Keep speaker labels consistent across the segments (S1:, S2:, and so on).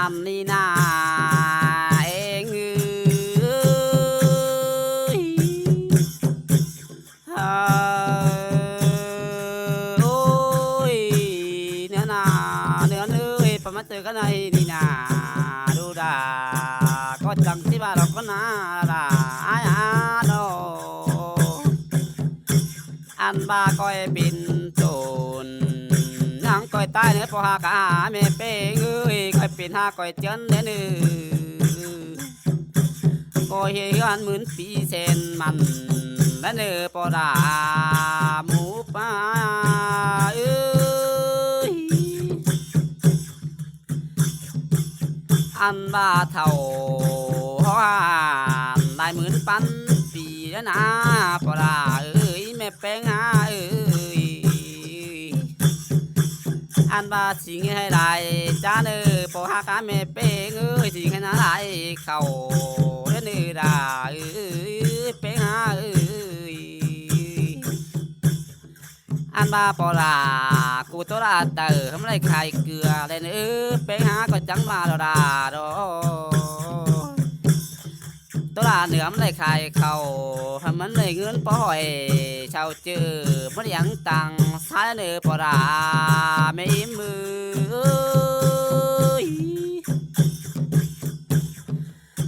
S1: อันนี้นาเองโอ้ยเนื้อนาเนื้อเนื้อประมาเจอกันในนี่นาดูดาก็จังที่บ้านเราก็นาดาอ้ายอาโดอันบาก้อยบินตูนยังก้อยตายเนื้อพอหากาเมเป้งก้อยเป็นหาก้อยเจิ้นเนื้อเนื้อก้อยเฮียนหมื่นปีเซนมันและเนื้อปอดาหมูป่าอันบาเท่าฮานได้หมื่นปันปีแล้วนะปอดาแม่แป้งหาอันบาสิงให้ได้จ้าเนื้อปอหากาแม่เป้งสิงให้น่าได้เข้าแล้วเนื้อดาเป้งหาอันบาปอลากูตัวละเตอทำไรไข่เกลือเลยเนื้อเป้งหาก็จังมาดาดอตัวละเหนือมันเลยไข่เข้าทำมันเลยเงินปอยชาวเจอมันยังตังสายเนื้อปอลาไม่มือ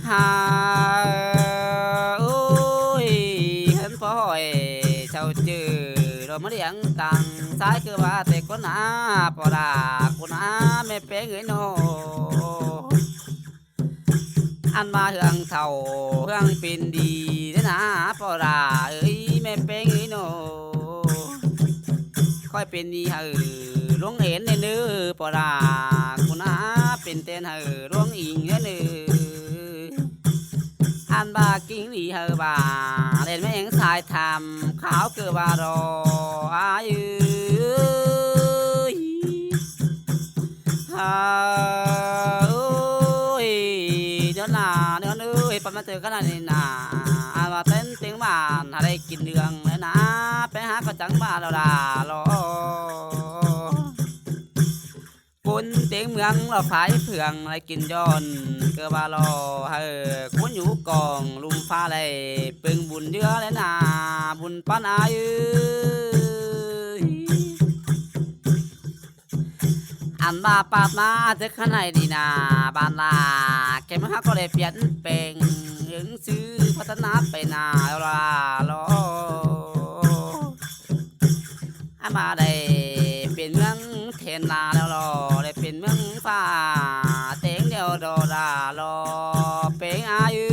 S1: ฮาโอ้ยเห็นปอยชาวเจอเราไม่ยังตังสายคือว่าแต่คนหน้าปอลาคนหน้าไม่เป็นเงยโนอันมาเฮืองเท่าเฮืองเป็นดีนะปอลาไม่เป็นเงยโนค่อยเป็นดีลงเห็นในเนื้อปอลาคนหน้าเป็นเต้นลงอิงในเนื้ออันบากิ้งดีบาเล่นไม่ยังสายทำขาวเกือบารออายุโอ้ยเดี๋ยวนาเดี๋ยวนู้ยปั๊มมาเจอกันนี่นาอาว่าเต้นเตียงบ้านอะไรกินเดืองเลยนะไปหาก็จังบ้านเราด่ารอคนเตียงเมืองเราขายเผืองอะไรกินย้อนเกือบารอคนอยู่กองลุมฟ้าเลยปึงบุญเยอะเลยนะบุญปันอายุอันบาปาดมาจะขนาดดีนาบานลาแกมันก็เลยเปลี่ยนแปลงยังซื้อพัฒนาไปนาลาลออันมาได้เป็นเมืองเทนนาแล้วรอได้เป็นเมืองฟ้าเต็งเดียวดอดารอเป็นอายุ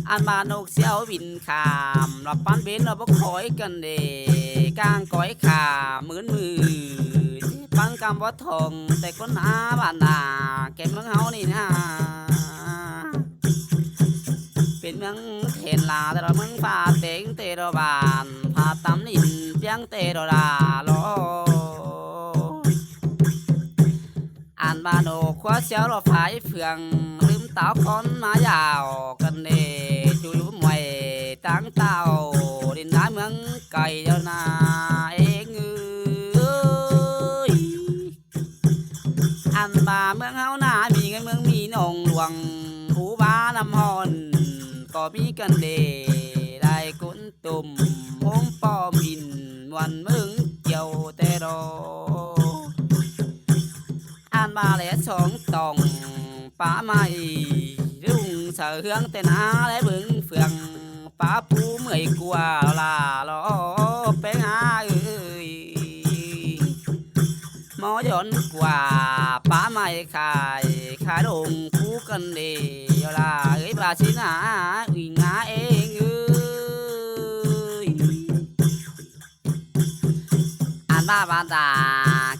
S1: อันบานกเสียวบินขามเราปั้นเบนเราบ่คอยกันเดกลางก้อยขาเหมือนมือปังกำว่าทองแต่คนหาบ้านนาแก่เมืองเฮานี่นะเป็นเมืองเทนลาแต่เราเมืองฟ้าเต็งเตโรบานพาตำนินเปียงเตโรดาลออันบานกขวาเสียวเราฝายเฟืองลืมเต้าคนมายาวกันเดจูยุ่มไว้ตั้งเต้าดินน้ำเมืองไก่เจ้านาเองอันบาเมืองเฮาหน้ามีเงินเมืองมีนองหลวงหูบ้าน้ำฮอนก็มีกันเดได้กุนตุ่มโฮมปอมหินวันเมืองเกี่ยวแต่รออันบาและสองตองป้าไม่รุ่งเสือเฮืองแต่นาและบึงเฟืองป้าปูเมื่อยกลัวลาลอเป็นหาหมอยนกว่าป้าไม่ขายลงคู่กันเดียวลาบาชินาวิ่งหาเองอันบ้าบานตา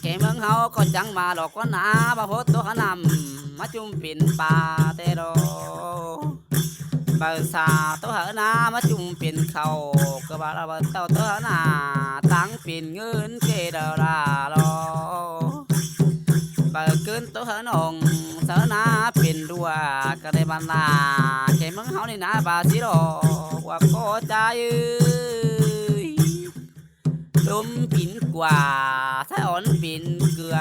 S1: แกเมืองเฮาก็จังมาดอกก็หนาบ่พดตัวขนำมาจุ่มปิ่นปลาเตโรบาสาตัวหนามาจุ่มปิ่นเขาก็บาเราเต่าตัวหนาตั้งปิ่นเงินเกดาลาลอบาเกินตัวหนองเสือหนาปิ่นดัวก็ได้บานลาแกเมืองเฮานี่นะบาสิโรว่าก็ใจดู มปิ่นกว่าถ้าอ่อนปิ่นเกลือ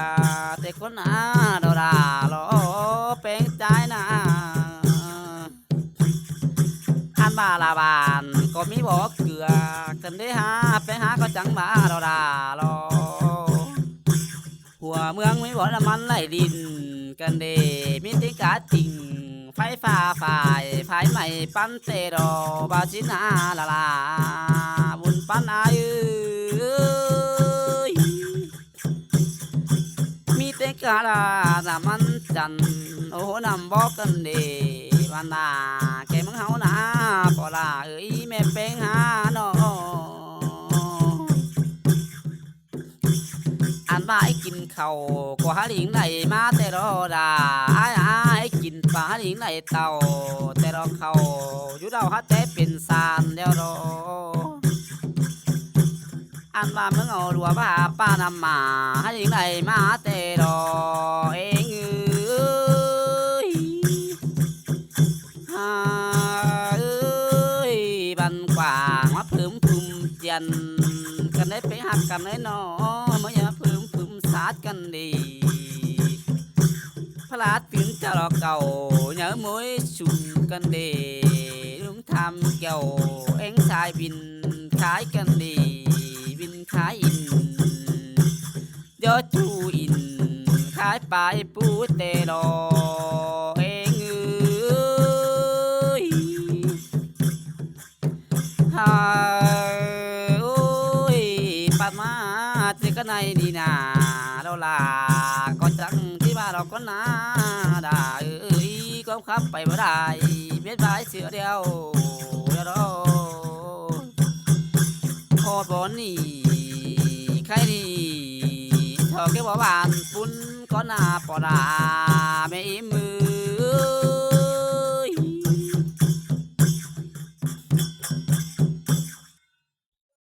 S1: แต่คนหน้าดาราลอแป้งใจนาอันบาลาบานก็มีบอกเกลือกันได้หาไปหาก็จังมาดาราลอหัวเมืองไม่บอกน้ำมันไหลดินกันเดมีติกาจริงไฟฟ้าฝ่ายไฟใหม่ปั้นเตโรบาชินาลาลาบุญปั้นอายุมีเตกาลาน้ำมันจันโอ้นำบอกกันเดวันนาแกมึงเฮานาปอลาแม่เป้งหาโนอันมาไอ้กินข้าวก็หาหลิงไหนมาแต่รอดาไอ้กินปลาหลิงไหนเต่าแต่รอเขาอยู่เดาหาแต่เป็นสารเดียวรออันว่ามึงเอาดัวบ้าป้านำมาหาหลิงไหนมาแต่รอเองบันกว่างมาเพิ่มพุ่มเจียนกันได้ไปหักกันได้นอเมื่อเพิ่มสาดกันดีพลาดถึงจะรอเก่าเนื้อมวยชุมกันดีลุงทำเกี่ยวเอ็งสายบินขายกันดีบินขายอินยอดจูอินขายปลายปูเตโลเอ็งโอ้ยปัดมาเจอกันในดีนาเราลาก็จังที่บ้านเราก็นาได้ก็ขับไปบ่ได้เบ็ดบายเสือเดียวเดี๋ยวรอโคตรบอนนี่ใครนี่เธอแค่บอกบานปุ้นก็นาปอดา